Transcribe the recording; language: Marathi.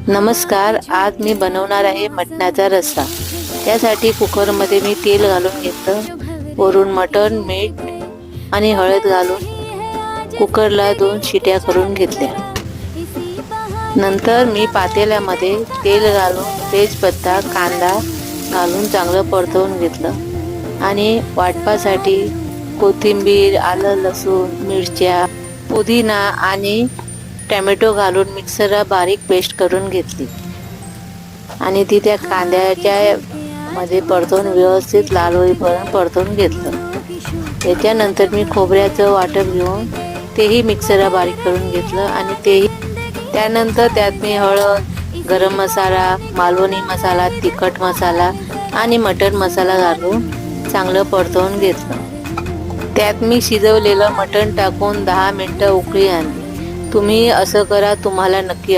नमस्कार, आज मी बनवणार आहे मटणाचा रस्सा। त्यासाठी कुकरमध्ये मी तेल घालून घेतलं, वरून मटण, मीठ आणि हळद घालून कुकरला 2 शिट्या करून घेतल्या। नंतर मी पातेल्यामध्ये तेल घालून तेजपत्ता, कांदा घालून चांगलं परतवून घेतलं आणि वाटपासाठी कोथिंबीर, आलं, लसूण, मिरच्या, पुदिना आणि टोमॅटो घालून मिक्सरला बारीक पेस्ट करून घेतली आणि ती त्या कांद्याच्या मध्ये परतवून व्यवस्थित लाल होईपर्यंत परतवून घेतलं। त्याच्यानंतर मी खोबऱ्याचं वाटण घेऊन तेही मिक्सरला बारीक करून घेतलं आणि त्यानंतर त्यात मी हळद, गरम मसाला, मालवणी मसाला, तिखट मसाला आणि मटण मसाला घालून चांगलं परतवून घेतलं। त्यात मी शिजवलेलं मटण टाकून 10 मिनिटं उकळी आणली। तुम्ही असं करा, तुम्हाला नक्की